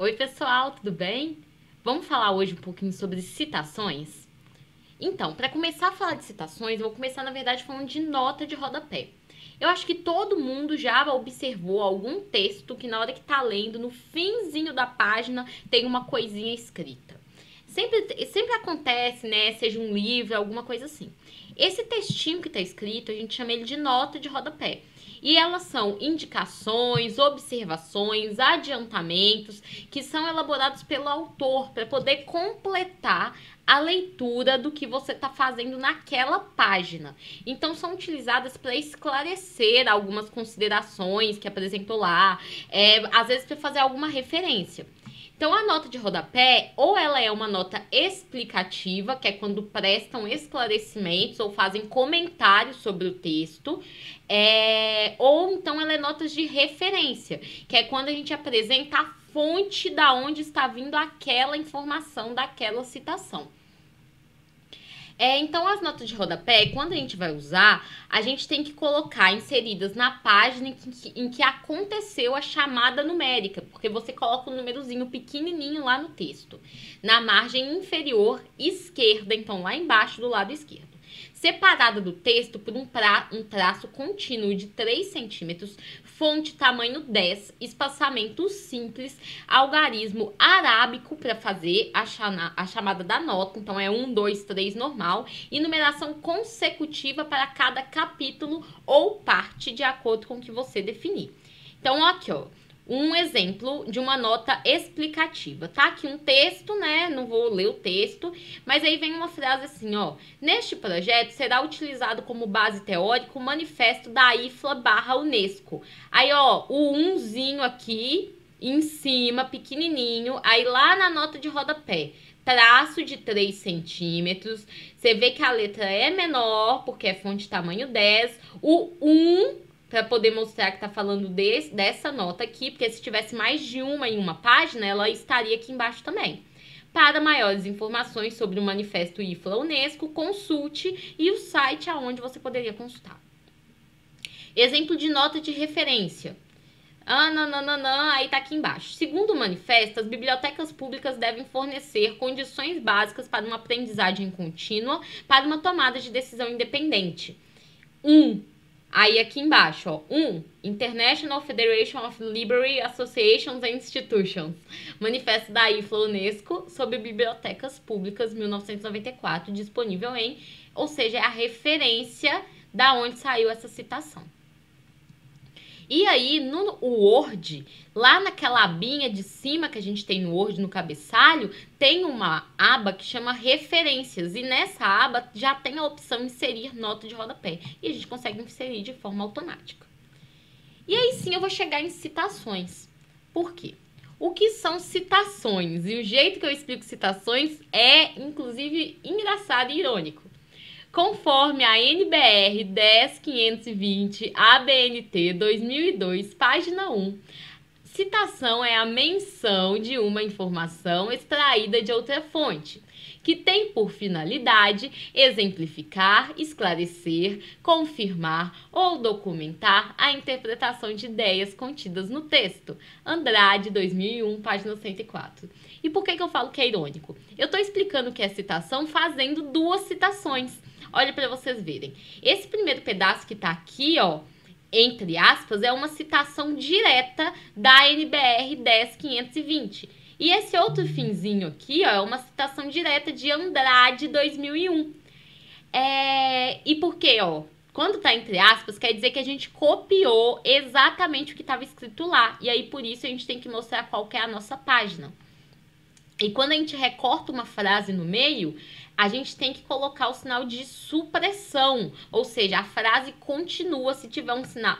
Oi, pessoal, tudo bem? Vamos falar hoje um pouquinho sobre citações? Então, para começar a falar de citações, eu vou começar, na verdade, falando de nota de rodapé. Eu acho que todo mundo já observou algum texto que na hora que tá lendo, no finzinho da página, tem uma coisinha escrita. Sempre acontece, né? Seja um livro, alguma coisa assim. Esse textinho que tá escrito, a gente chama ele de nota de rodapé. E elas são indicações, observações, adiantamentos que são elaborados pelo autor para poder completar a leitura do que você está fazendo naquela página. Então, são utilizadas para esclarecer algumas considerações que apresentou lá, às vezes para fazer alguma referência. Então, a nota de rodapé, ou ela é uma nota explicativa, que é quando prestam esclarecimentos ou fazem comentários sobre o texto, ou então ela é notas de referência, que é quando a gente apresenta a fonte da onde está vindo aquela informação daquela citação. Então, as notas de rodapé, quando a gente vai usar, a gente tem que colocar inseridas na página em que aconteceu a chamada numérica, porque você coloca um númerozinho pequenininho lá no texto, na margem inferior esquerda, então lá embaixo do lado esquerdo. Separada do texto por um traço contínuo de 3 centímetros, fonte tamanho 10, espaçamento simples, algarismo arábico para fazer a chamada da nota, então é 1, 2, 3 normal, e numeração consecutiva para cada capítulo ou parte, de acordo com o que você definir. Então, aqui, ó, um exemplo de uma nota explicativa. Tá aqui um texto, né? Não vou ler o texto, mas aí vem uma frase assim, ó. Neste projeto será utilizado como base teórica o manifesto da IFLA/Unesco. Aí, ó, o umzinho aqui em cima, pequenininho. Aí lá na nota de rodapé, traço de 3 centímetros. Você vê que a letra é menor, porque é fonte tamanho 10. O para poder mostrar que tá falando dessa nota aqui, porque se tivesse mais de uma em uma página, ela estaria aqui embaixo também. Para maiores informações sobre o manifesto IFLA/Unesco, consulte e o site aonde você poderia consultar. Exemplo de nota de referência. Aí tá aqui embaixo. Segundo o manifesto, as bibliotecas públicas devem fornecer condições básicas para uma aprendizagem contínua, para uma tomada de decisão independente. Aí aqui embaixo, ó, International Federation of Library Associations and Institutions, Manifesto da IFLA/Unesco sobre Bibliotecas Públicas, 1994, disponível ou seja, é a referência da onde saiu essa citação. E aí, no Word, lá naquela abinha de cima que a gente tem no Word, no cabeçalho, tem uma aba que chama referências. E nessa aba já tem a opção inserir nota de rodapé. E a gente consegue inserir de forma automática. E aí sim eu vou chegar em citações. Por quê? O que são citações? E o jeito que eu explico citações é, inclusive, engraçado e irônico. Conforme a NBR 10520, ABNT 2002, página 1, citação é a menção de uma informação extraída de outra fonte, que tem por finalidade exemplificar, esclarecer, confirmar ou documentar a interpretação de ideias contidas no texto. Andrade, 2001, página 104. E por que eu falo que é irônico? Eu estou explicando o que é citação fazendo 2 citações. Olha para vocês verem. Esse primeiro pedaço que tá aqui, ó, entre aspas, é uma citação direta da NBR 10520. E esse outro finzinho aqui, ó, é uma citação direta de Andrade 2001. E por quê, ó? Quando tá entre aspas, quer dizer que a gente copiou exatamente o que estava escrito lá. E aí, por isso, a gente tem que mostrar qual que é a nossa página. E quando a gente recorta uma frase no meio, a gente tem que colocar o sinal de supressão, ou seja, a frase continua. Se tiver um sinal,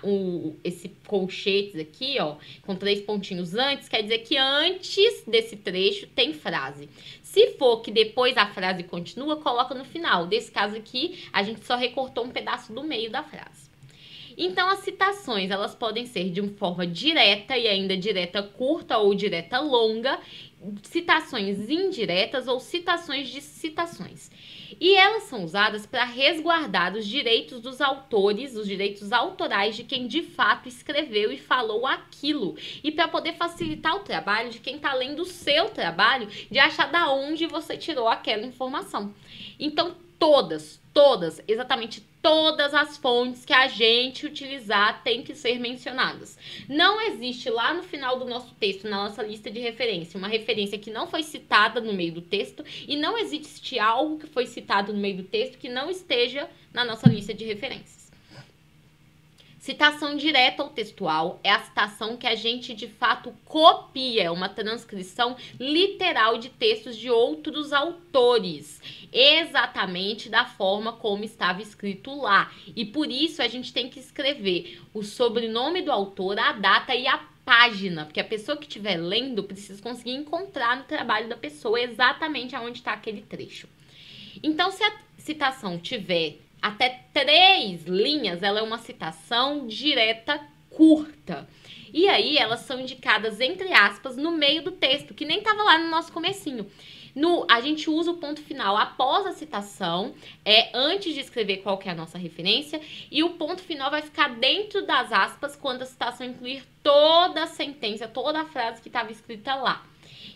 esse colchetes aqui, ó, com 3 pontinhos antes, quer dizer que antes desse trecho tem frase. Se for que depois a frase continua, coloca no final. Nesse caso aqui, a gente só recortou um pedaço do meio da frase. Então, as citações, elas podem ser de uma forma direta e ainda direta curta ou direta longa, citações indiretas ou citações de citações. E elas são usadas para resguardar os direitos dos autores, os direitos autorais de quem de fato escreveu e falou aquilo. E para poder facilitar o trabalho de quem está lendo o seu trabalho, de achar da onde você tirou aquela informação. Então, exatamente todas as fontes que a gente utilizar têm que ser mencionadas. Não existe lá no final do nosso texto, na nossa lista de referência, uma referência que não foi citada no meio do texto, e não existe algo que foi citado no meio do texto que não esteja na nossa lista de referências. Citação direta ou textual é a citação que a gente de fato copia, é uma transcrição literal de textos de outros autores, exatamente da forma como estava escrito lá. E por isso a gente tem que escrever o sobrenome do autor, a data e a página, porque a pessoa que estiver lendo precisa conseguir encontrar no trabalho da pessoa exatamente aonde está aquele trecho. Então, se a citação tiver até 3 linhas, ela é uma citação direta curta. E aí, elas são indicadas entre aspas no meio do texto, que nem estava lá no nosso comecinho. A gente usa o ponto final após a citação, antes de escrever qual que é a nossa referência, e o ponto final vai ficar dentro das aspas quando a citação incluir toda a sentença, toda a frase que estava escrita lá.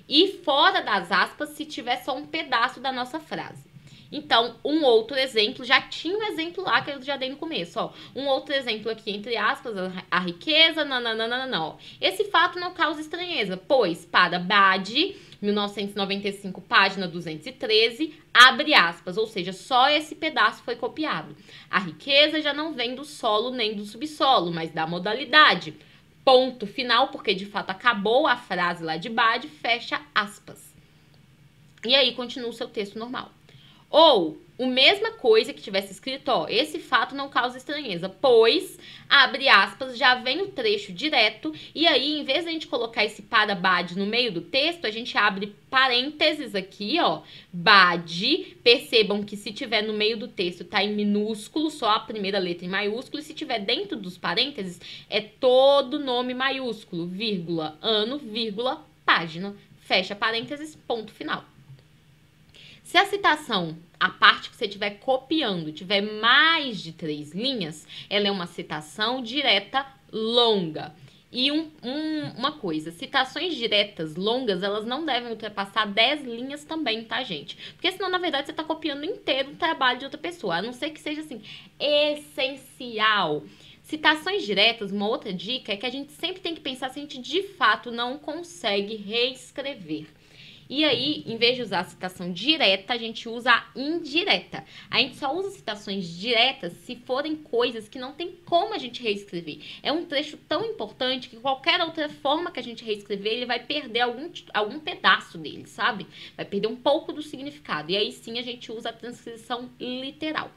E fora das aspas, se tiver só um pedaço da nossa frase. Então, um outro exemplo, já tinha um exemplo lá que eu já dei no começo, ó. Um outro exemplo aqui, entre aspas, a riqueza, não. Esse fato não causa estranheza, pois para Bade, 1995, página 213, abre aspas, ou seja, só esse pedaço foi copiado. A riqueza já não vem do solo nem do subsolo, mas da modalidade. Ponto final, porque de fato acabou a frase lá de Bade, fecha aspas. E aí continua o seu texto normal. Ou, a mesma coisa que tivesse escrito, ó, esse fato não causa estranheza, pois, abre aspas, já vem o trecho direto, e aí, em vez de a gente colocar esse para Bade no meio do texto, a gente abre parênteses aqui, ó, Bade, percebam que se tiver no meio do texto tá em minúsculo, só a primeira letra em maiúsculo, e se tiver dentro dos parênteses, é todo nome maiúsculo, vírgula, ano, vírgula, página, fecha parênteses, ponto final. Se a citação, a parte que você estiver copiando, tiver mais de 3 linhas, ela é uma citação direta longa. E uma coisa, citações diretas longas, elas não devem ultrapassar 10 linhas também, tá, gente? Porque senão, na verdade, você está copiando inteiro o trabalho de outra pessoa, a não ser que seja, assim, essencial. Citações diretas, uma outra dica é que a gente sempre tem que pensar se a gente, de fato, não consegue reescrever. E aí, em vez de usar a citação direta, a gente usa a indireta. A gente só usa citações diretas se forem coisas que não tem como a gente reescrever. É um trecho tão importante que qualquer outra forma que a gente reescrever, ele vai perder algum pedaço dele, sabe? Vai perder um pouco do significado. E aí sim a gente usa a transcrição literal.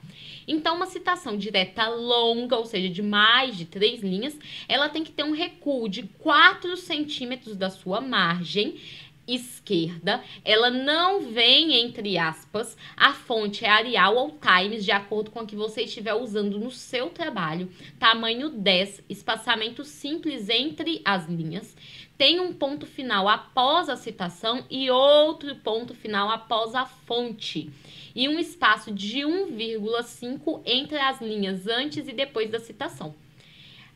Então, uma citação direta longa, ou seja, de mais de 3 linhas, ela tem que ter um recuo de 4 centímetros da sua margem esquerda, ela não vem entre aspas, a fonte é Arial ou Times, de acordo com o que você estiver usando no seu trabalho, tamanho 10, espaçamento simples entre as linhas, tem um ponto final após a citação e outro ponto final após a fonte, e um espaço de 1,5 entre as linhas antes e depois da citação.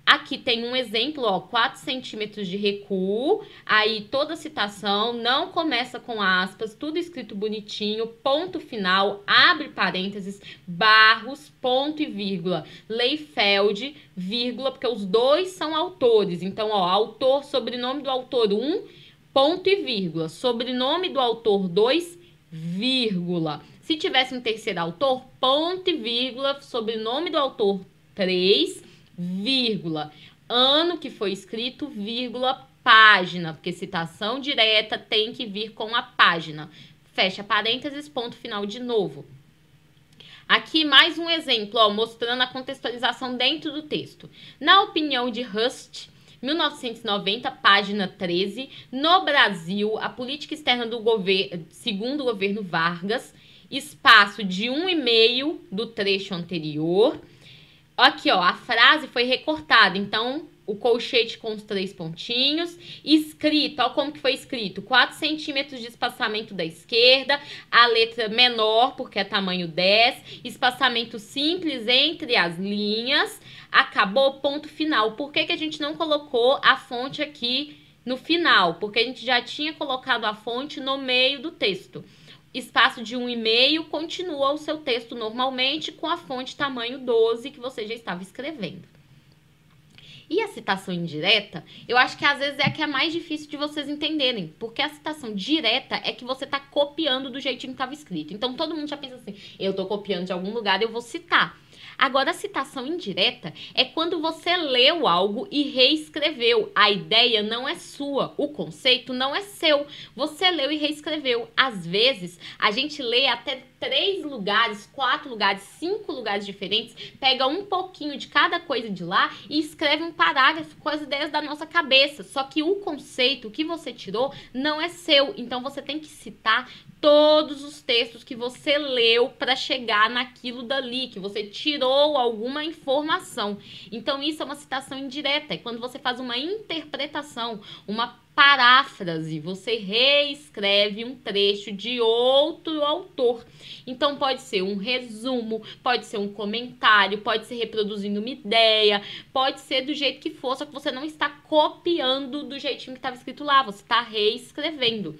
Aqui tem um exemplo, ó, 4 centímetros de recuo, aí toda citação não começa com aspas, tudo escrito bonitinho, ponto final, abre parênteses, Barros, ponto e vírgula, Leifeld, vírgula, porque os dois são autores, então, ó, autor, sobrenome do autor 1, ponto e vírgula, sobrenome do autor 2, vírgula. Se tivesse um terceiro autor, ponto e vírgula, sobrenome do autor 3, vírgula, ano que foi escrito, vírgula, página, porque citação direta tem que vir com a página. Fecha parênteses, ponto final de novo. Aqui mais um exemplo, ó, mostrando a contextualização dentro do texto. Na opinião de Hust, 1990, página 13, no Brasil, a política externa do governo, segundo o governo Vargas, espaço de 1,5 do trecho anterior, Aqui, ó, a frase foi recortada, então o colchete com os 3 pontinhos, escrito, ó como que foi escrito, 4 centímetros de espaçamento da esquerda, a letra menor, porque é tamanho 10, espaçamento simples entre as linhas, acabou, ponto final. Por que que a gente não colocou a fonte aqui no final? Porque a gente já tinha colocado a fonte no meio do texto. Espaço de 1,5 continua o seu texto normalmente com a fonte tamanho 12 que você já estava escrevendo. E a citação indireta, eu acho que às vezes é a que é mais difícil de vocês entenderem, porque a citação direta é que você está copiando do jeitinho que estava escrito. Então todo mundo já pensa assim, eu estou copiando de algum lugar, eu vou citar. Agora, a citação indireta é quando você leu algo e reescreveu. A ideia não é sua, o conceito não é seu. Você leu e reescreveu. Às vezes, a gente lê até 3 lugares, 4 lugares, 5 lugares diferentes, pega um pouquinho de cada coisa de lá e escreve um parágrafo com as ideias da nossa cabeça. Só que o conceito que você tirou não é seu. Então, você tem que citar todos os textos que você leu para chegar naquilo dali, que você tirou alguma informação. Então, isso é uma citação indireta, é quando você faz uma interpretação, uma paráfrase, você reescreve um trecho de outro autor. Então, pode ser um resumo, pode ser um comentário, pode ser reproduzindo uma ideia, pode ser do jeito que for, só que você não está copiando do jeitinho que estava escrito lá, você está reescrevendo.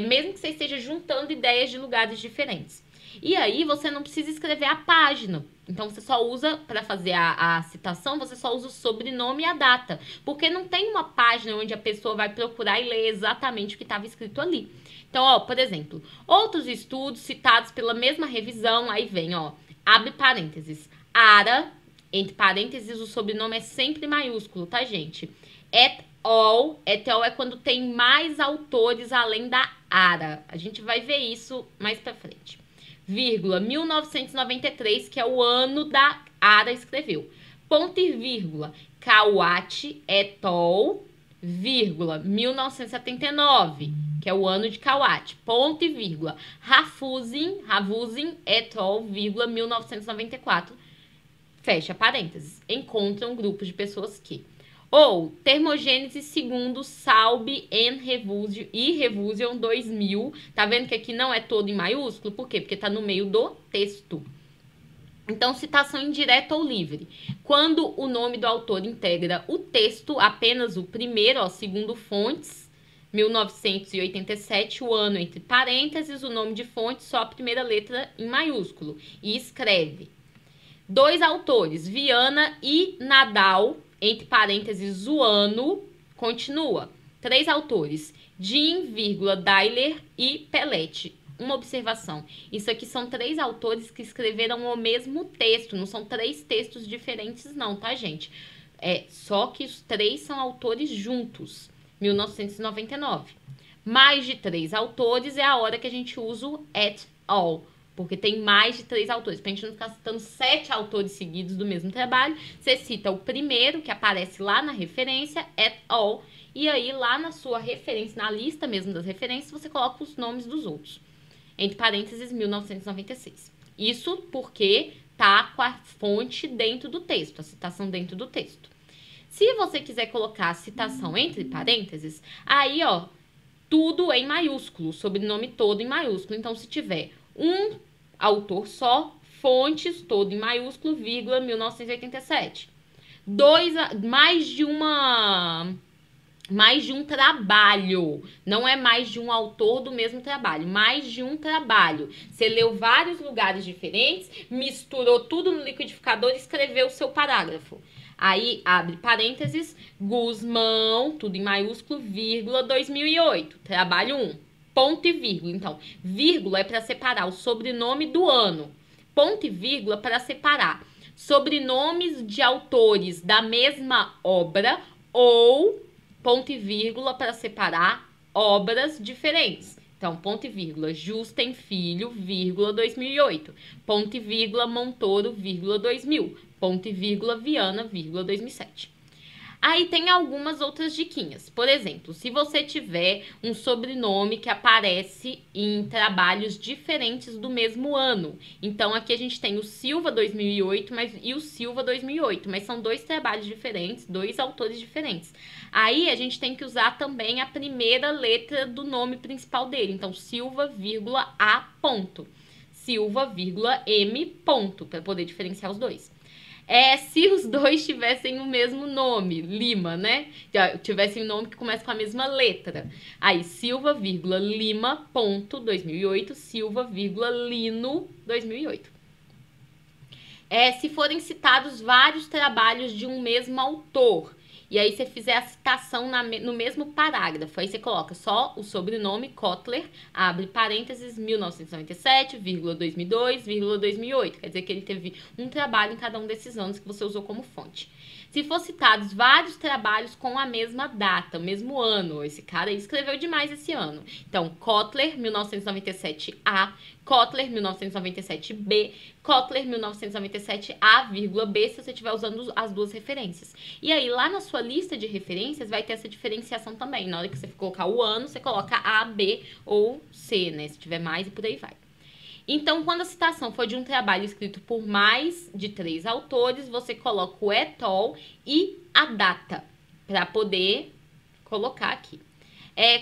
Mesmo que você esteja juntando ideias de lugares diferentes. E aí, você não precisa escrever a página. Então, você só usa, para fazer a citação, você só usa o sobrenome e a data. Porque não tem uma página onde a pessoa vai procurar e ler exatamente o que estava escrito ali. Então, ó, por exemplo, outros estudos citados pela mesma revisão, aí vem, ó, abre parênteses, ARA, entre parênteses, o sobrenome é sempre maiúsculo, tá, gente? Et al é quando tem mais autores além da ARA. A gente vai ver isso mais pra frente. Vírgula, 1993, que é o ano da ARA escreveu. Ponto e vírgula, Kawati et al, vírgula, 1979, que é o ano de Kawati. Ponto e vírgula, Rafuzin et al, vírgula, 1994. Fecha parênteses. Encontram grupos de pessoas que... Ou termogênese segundo Salbe e Revusion 2000. Tá vendo que aqui não é todo em maiúsculo? Por quê? Porque tá no meio do texto. Então, citação indireta ou livre. Quando o nome do autor integra o texto, apenas o primeiro, ó, segundo fontes, 1987, o ano entre parênteses, o nome de fonte, só a primeira letra em maiúsculo. E escreve. 2 autores, Viana e Nadal, entre parênteses, o ano, continua. 3 autores, Jean, Dailer e Pellet. Uma observação, isso aqui são 3 autores que escreveram o mesmo texto, não são 3 textos diferentes não, tá, gente? Só que os 3 são autores juntos, 1999. Mais de 3 autores é a hora que a gente usa o et al, porque tem mais de 3 autores. Pra gente não ficar citando 7 autores seguidos do mesmo trabalho, você cita o primeiro, que aparece lá na referência, et al, e aí lá na sua referência, na lista mesmo das referências, você coloca os nomes dos outros. Entre parênteses, 1996. Isso porque tá com a fonte dentro do texto, a citação dentro do texto. Se você quiser colocar a citação entre parênteses, aí, ó, tudo em maiúsculo, o sobrenome todo em maiúsculo. Então, se tiver um autor só, fontes, todo em maiúsculo, vírgula, 1987. Mais de um trabalho. Não é mais de um autor do mesmo trabalho. Mais de um trabalho. Você leu vários lugares diferentes, misturou tudo no liquidificador e escreveu o seu parágrafo. Aí, abre parênteses, Guzmão, tudo em maiúsculo, vírgula, 2008. Trabalho 1. Ponto e vírgula. Então, vírgula é para separar o sobrenome do ano. Ponto e vírgula para separar sobrenomes de autores da mesma obra ou ponto e vírgula para separar obras diferentes. Então, ponto e vírgula, Justen Filho, vírgula, 2008. Ponto e vírgula, Montoro, vírgula, 2000. Ponto e vírgula, Viana, vírgula, 2007. Aí tem algumas outras diquinhas. Por exemplo, se você tiver um sobrenome que aparece em trabalhos diferentes do mesmo ano. Então, aqui a gente tem o Silva 2008 e o Silva 2008, mas são dois trabalhos diferentes, dois autores diferentes. Aí a gente tem que usar também a primeira letra do nome principal dele. Então, Silva, vírgula, A, ponto. Silva, vírgula, M, ponto, para poder diferenciar os dois. Se os dois tivessem o mesmo nome, Lima, né? Tivessem um nome que começa com a mesma letra. Aí, Silva, vírgula, Lima, ponto, 2008, Silva, vírgula, Lino, 2008. Se forem citados vários trabalhos de um mesmo autor, e aí você fizer a citação no mesmo parágrafo, aí você coloca só o sobrenome Kotler, abre parênteses, 1997, 2002, 2008. Quer dizer que ele teve um trabalho em cada um desses anos que você usou como fonte. Se for citados vários trabalhos com a mesma data, o mesmo ano, esse cara aí escreveu demais esse ano. Então, Kotler, 1997A, Kotler, 1997B, Kotler, 1997A,B, se você estiver usando as duas referências. E aí, lá na sua lista de referências, vai ter essa diferenciação também. Na hora que você for colocar o ano, você coloca A, B ou C, né? Se tiver mais e por aí vai. Então, quando a citação for de um trabalho escrito por mais de 3 autores, você coloca o et al. E a data, para poder colocar aqui.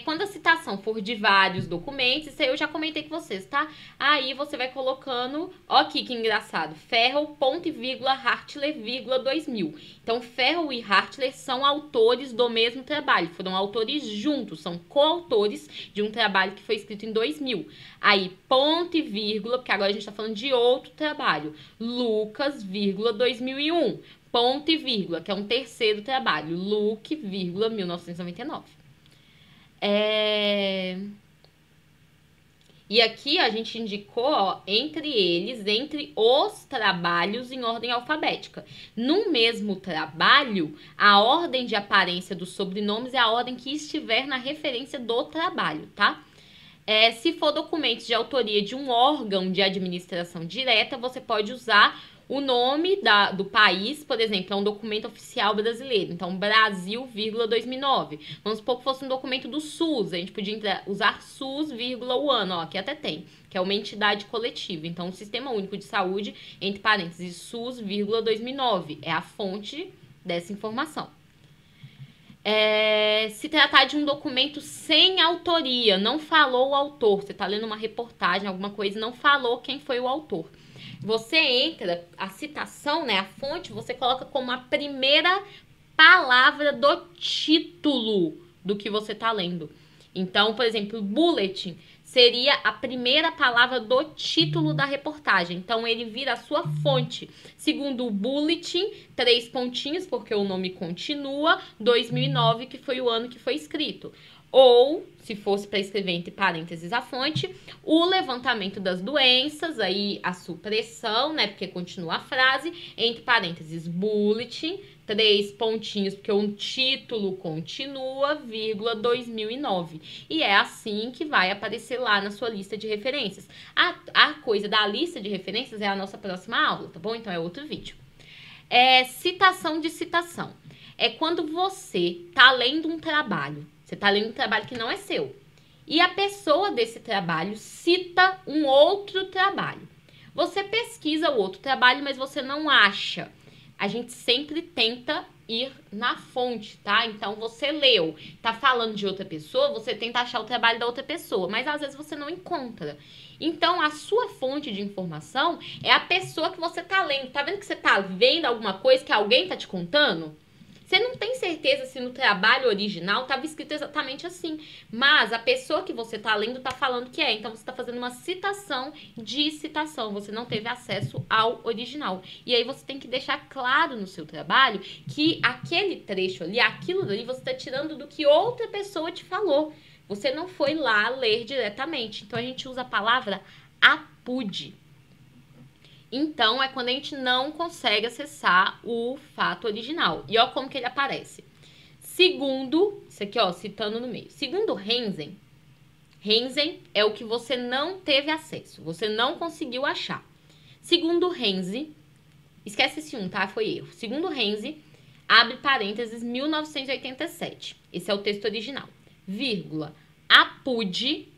Quando a citação for de vários documentos, isso aí eu já comentei com vocês, tá? Aí você vai colocando, ó aqui que engraçado, Ferrell, ponto e vírgula, Hartler, vírgula, 2000. Então, Ferrell e Hartler são autores do mesmo trabalho, foram autores juntos, são coautores de um trabalho que foi escrito em 2000. Aí, ponto e vírgula, porque agora a gente tá falando de outro trabalho, Lucas, vírgula, 2001. Ponto e vírgula, que é um terceiro trabalho, Luke, vírgula, 1999. E aqui a gente indicou, ó, entre os trabalhos em ordem alfabética. No mesmo trabalho, a ordem de aparência dos sobrenomes é a ordem que estiver na referência do trabalho, tá? Se for documentos de autoria de um órgão de administração direta, você pode usar o nome do país, por exemplo, é um documento oficial brasileiro. Então, Brasil, vírgula, 2009. Vamos supor que fosse um documento do SUS. A gente podia usar SUS, vírgula, o ano. Ó, aqui até tem, que é uma entidade coletiva. Então, o Sistema Único de Saúde, entre parênteses, SUS, vírgula, 2009. É a fonte dessa informação. Se tratar de um documento sem autoria, não falou o autor. Você está lendo uma reportagem, alguma coisa, não falou quem foi o autor. Você entra, a citação, né, a fonte, você coloca como a primeira palavra do título do que você está lendo. Então, por exemplo, bulletin seria a primeira palavra do título da reportagem. Então, ele vira a sua fonte. Segundo o bulletin, 3 pontinhos, porque o nome continua, 2009, que foi o ano que foi escrito. Ou, se fosse para escrever entre parênteses a fonte, o levantamento das doenças, aí a supressão, né, porque continua a frase, entre parênteses, bulletin, 3 pontinhos, porque o título continua, vírgula, 2009. E é assim que vai aparecer lá na sua lista de referências. A coisa da lista de referências é a nossa próxima aula, tá bom? Então, é outro vídeo. Citação de citação. É quando você tá lendo um trabalho. Você está lendo um trabalho que não é seu. E a pessoa desse trabalho cita um outro trabalho. Você pesquisa o outro trabalho, mas você não acha. A gente sempre tenta ir na fonte, tá? Então, você leu, tá falando de outra pessoa, você tenta achar o trabalho da outra pessoa, mas às vezes você não encontra. Então, a sua fonte de informação é a pessoa que você tá lendo. Tá vendo que você tá vendo alguma coisa que alguém tá te contando? Você não tem certeza se no trabalho original estava escrito exatamente assim, mas a pessoa que você está lendo está falando que é. Então, você está fazendo uma citação de citação, você não teve acesso ao original. E aí, você tem que deixar claro no seu trabalho que aquele trecho ali, aquilo ali, você está tirando do que outra pessoa te falou. Você não foi lá ler diretamente. Então, a gente usa a palavra apude. Então, é quando a gente não consegue acessar o fato original. E ó como que ele aparece. Segundo, isso aqui ó, citando no meio. Segundo Renzen é o que você não teve acesso, você não conseguiu achar. Segundo Renzi, esquece esse um, tá? Foi erro. Segundo Renzi, abre parênteses, 1987. Esse é o texto original. Vírgula, Apud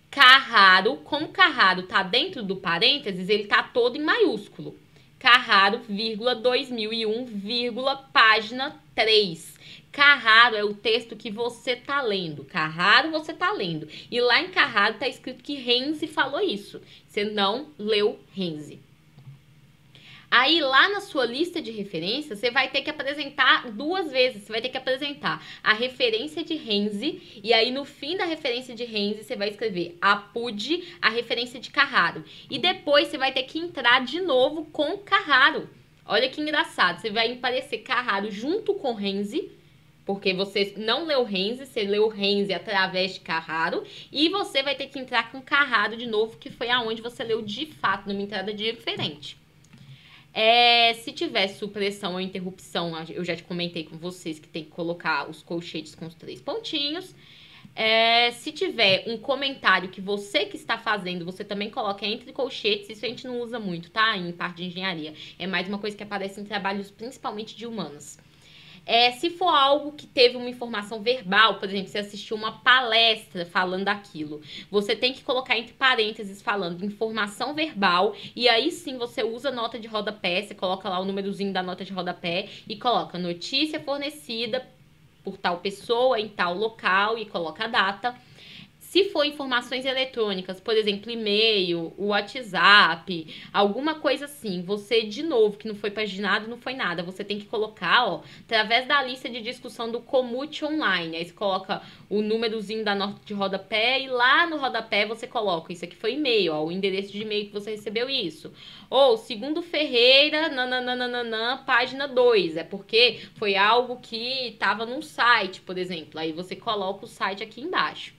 Carraro, como Carraro tá dentro do parênteses, ele tá todo em maiúsculo. Carraro, vírgula, 2001, vírgula, página 3. Carraro é o texto que você tá lendo. Carraro você tá lendo. E lá em Carraro tá escrito que Renzi falou isso. Você não leu Renzi. Aí, lá na sua lista de referências, você vai ter que apresentar 2 vezes. Você vai ter que apresentar a referência de Renzi. E aí, no fim da referência de Renzi, você vai escrever Apud, a referência de Carraro. E depois, você vai ter que entrar de novo com Carraro. Olha que engraçado. Você vai aparecer Carraro junto com Renzi. Porque você não leu Renzi, você leu Renzi através de Carraro. E você vai ter que entrar com Carraro de novo, que foi aonde você leu de fato, numa entrada diferente. Se tiver supressão ou interrupção, eu já te comentei com vocês que tem que colocar os colchetes com os 3 pontinhos. Se tiver um comentário que você que está fazendo, você também coloca entre colchetes. Isso a gente não usa muito, tá? Em parte de engenharia. É mais uma coisa que aparece em trabalhos principalmente de humanas. Se for algo que teve uma informação verbal, por exemplo, você assistiu uma palestra falando daquilo, você tem que colocar entre parênteses falando informação verbal, e aí sim você usa nota de rodapé, você coloca lá o númerozinho da nota de rodapé e coloca notícia fornecida por tal pessoa em tal local e coloca a data. Se for informações eletrônicas, por exemplo, e-mail, o WhatsApp, alguma coisa assim, você, de novo, que não foi paginado, não foi nada, você tem que colocar, ó, através da lista de discussão do Comute Online. Aí você coloca o númerozinho da nota de rodapé e lá no rodapé você coloca, isso aqui foi e-mail, ó, o endereço de e-mail que você recebeu isso. Ou, segundo Ferreira, nananana, página 2, é porque foi algo que estava num site, por exemplo. Aí você coloca o site aqui embaixo.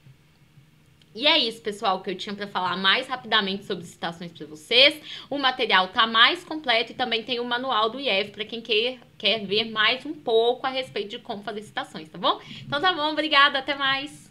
E é isso, pessoal, que eu tinha para falar mais rapidamente sobre citações para vocês. O material tá mais completo e também tem o manual do IF para quem quer ver mais um pouco a respeito de como fazer citações, tá bom? Então tá bom, obrigada, até mais!